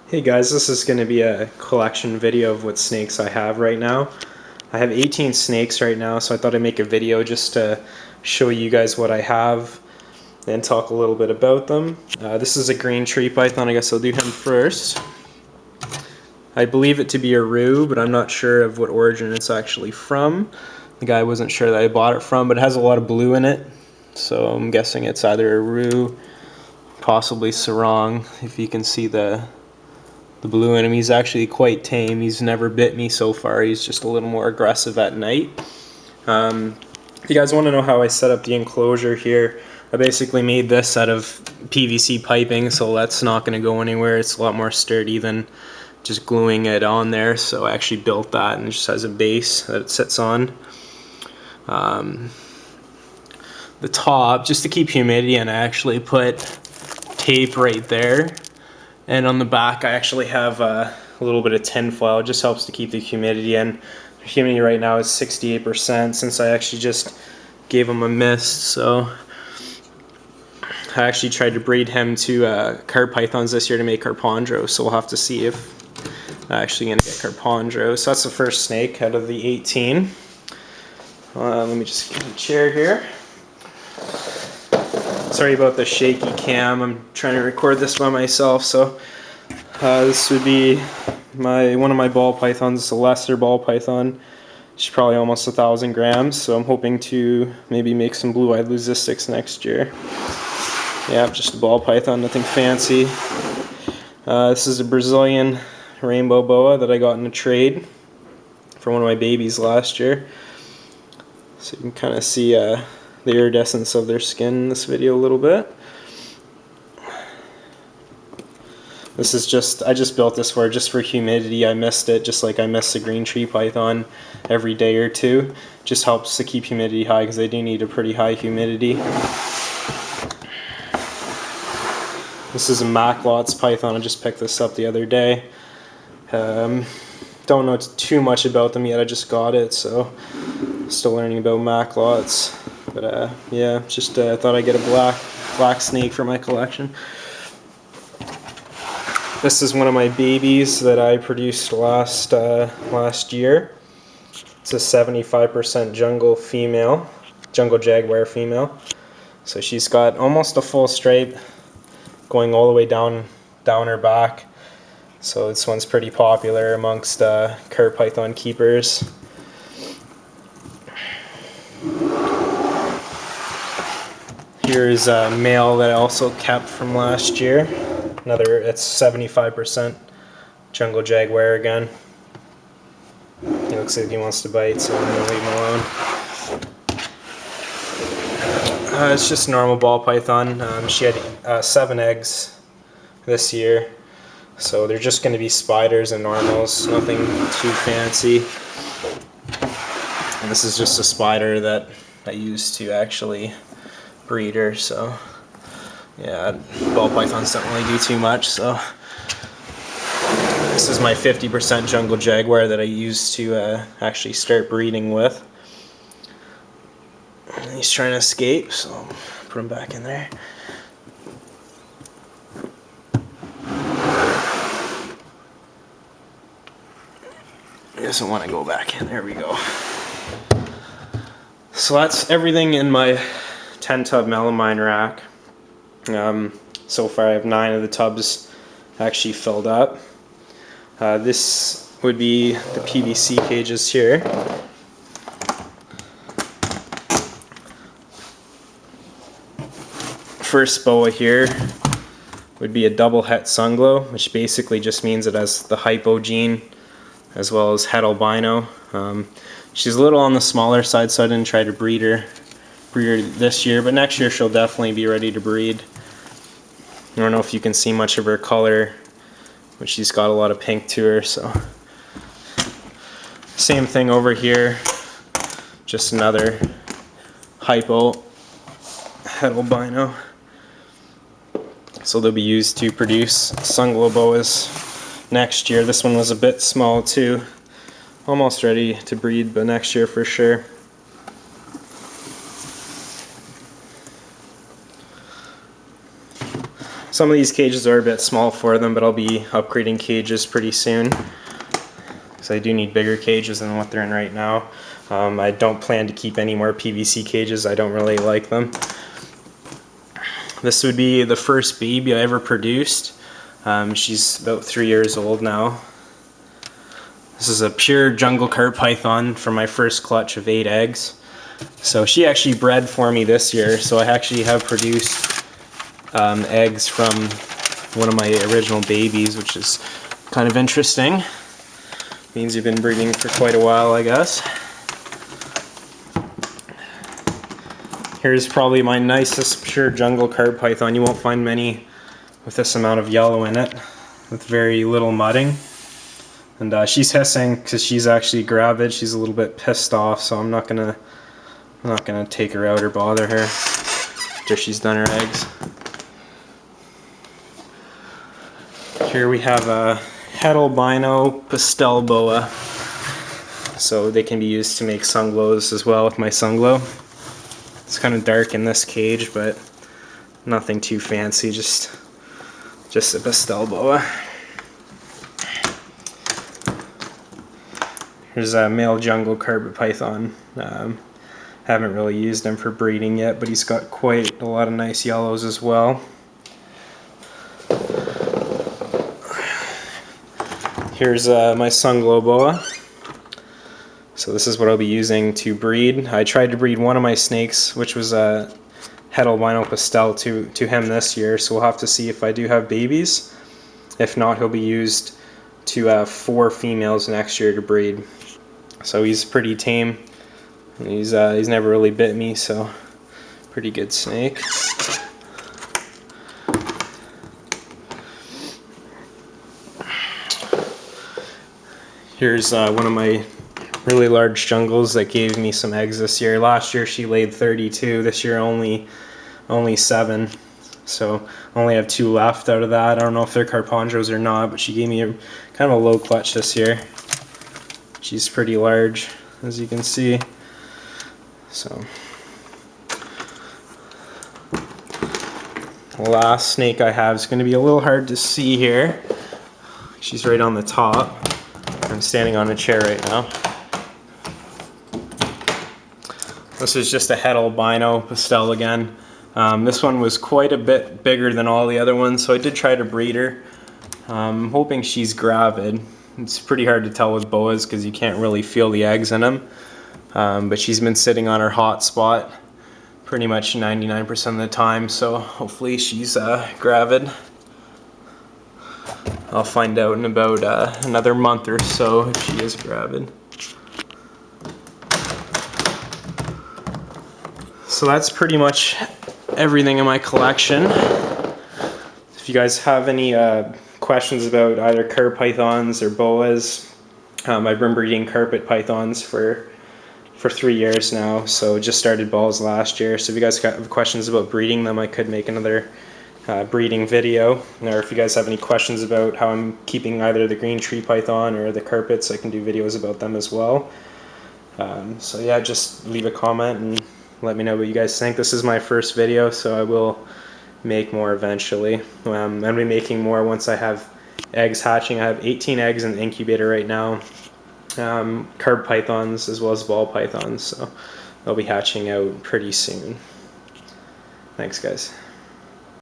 Hey guys, this is going to be a collection video of what snakes I have right now. I have 18 snakes right now, so I thought I'd make a video just to show you guys what I have and talk a little bit about them. This is a green tree python. I guess I'll do him first. I believe it to be a roux, but I'm not sure of what origin it's actually from. The guy wasn't sure that I bought it from, but it has a lot of blue in it, so I'm guessing it's either a roux, possibly sarong, if you can see the blue in him. He's actually quite tame. He's never bit me so far. He's just a little more aggressive at night. If you guys want to know how I set up the enclosure here, I basically made this out of PVC piping, so that's not going to go anywhere. It's a lot more sturdy than just gluing it on there, so I actually built that, and it just has a base that it sits on. The top, just to keep humidity, and I actually put tape right there. And on the back I actually have a little bit of tin foil. It just helps to keep the humidity in. The humidity right now is 68% since I actually just gave him a mist. So I actually tried to breed him to carp pythons this year to make carpondros. So we'll have to see if I'm actually going to get carpondros. So that's the first snake out of the 18. Let me just get a chair here. Sorry about the shaky cam. I'm trying to record this by myself. So this would be one of my ball pythons, a lesser ball python. She's probably almost 1,000 grams. So I'm hoping to maybe make some blue-eyed leucistics next year. Yeah, just a ball python, nothing fancy. This is a Brazilian Rainbow Boa that I got in a trade for one of my babies last year. So you can kind of see the iridescence of their skin in this video a little bit. This is I just built this just for humidity. I missed it, just like I miss the green tree python every day or two. Just helps to keep humidity high because they do need a pretty high humidity. This is a Macklot's python. I just picked this up the other day. Don't know too much about them yet. I just got it, so still learning about Macklots. But yeah, just thought I'd get a black snake for my collection. This is one of my babies that I produced last year. It's a 75% jungle jaguar female. So she's got almost a full stripe going all the way down her back. So this one's pretty popular amongst carp python keepers. Here's a male that I also kept from last year. It's 75% jungle jaguar again. He looks like he wants to bite, so I'm gonna leave him alone. It's just a normal ball python. She had 7 eggs this year, so they're just going to be spiders and normals, nothing too fancy. And this is just a spider that I used to actually breed her, so yeah, ball pythons don't really do too much. So this is my 50% jungle jaguar that I used to actually start breeding with. He's trying to escape, so I'll put him back in there. He doesn't want to go back in. There we go. So that's everything in my 10-tub melamine rack. So far I have 9 of the tubs actually filled up. This would be the PVC cages here. First boa here would be a double het sunglow, which basically just means it has the hypo gene as well as het albino. She's a little on the smaller side, so I didn't try to breed her this year, but next year she'll definitely be ready to breed. I don't know if you can see much of her color, but she's got a lot of pink to her. So same thing over here, just another hypo het albino. So they'll be used to produce sunglow boas next year. This one was a bit small too, almost ready to breed, but next year for sure. Some of these cages are a bit small for them, but I'll be upgrading cages pretty soon. So I do need bigger cages than what they're in right now. I don't plan to keep any more PVC cages. I don't really like them. This would be the first baby I ever produced. She's about 3 years old now. This is a pure jungle carp python from my first clutch of 8 eggs. So she actually bred for me this year, so I actually have produced eggs from one of my original babies, which is kind of interesting. Means you've been breeding for quite a while, I guess. Here's probably my nicest pure jungle carp python. You won't find many with this amount of yellow in it, with very little mudding. And she's hissing because she's actually gravid. She's a little bit pissed off, so I'm not gonna take her out or bother her after she's done her eggs. Here we have a het albino pastel boa, so they can be used to make sunglows as well with my sunglow. It's kind of dark in this cage, but nothing too fancy, just a pastel boa. Here's a male jungle carpet python. Haven't really used him for breeding yet, but he's got quite a lot of nice yellows as well. Here's my sunglow boa. So this is what I'll be using to breed. I tried to breed one of my snakes, which was a het albino pastel, to him this year, so we'll have to see if I do have babies. If not, he'll be used to 4 females next year to breed. So he's pretty tame. He's never really bit me, so pretty good snake. Here's one of my really large jungles that gave me some eggs this year. Last year she laid 32. This year only 7. So only have 2 left out of that. I don't know if they're carpondros or not, but she gave me kind of a low clutch this year. She's pretty large, as you can see. So the last snake I have is going to be a little hard to see here. She's right on the top. I'm standing on a chair right now. This is just a het albino pastel again. This one was quite a bit bigger than all the other ones, so I did try to breed her. I'm hoping she's gravid. It's pretty hard to tell with boas because you can't really feel the eggs in them. But she's been sitting on her hot spot pretty much 99% of the time, so hopefully she's gravid. I'll find out in about another month or so if she is gravid. So that's pretty much everything in my collection. If you guys have any questions about either carpet pythons or boas, I've been breeding carpet pythons for 3 years now, so just started balls last year. So if you guys have questions about breeding them, I could make another breeding video. Or if you guys have any questions about how I'm keeping either the green tree python or the carpets, I can do videos about them as well. So yeah, just leave a comment and let me know what you guys think. This is my first video, so I will make more eventually. I'm going to be making more once I have eggs hatching. I have 18 eggs in the incubator right now. Carp pythons as well as ball pythons, so they'll be hatching out pretty soon. Thanks guys.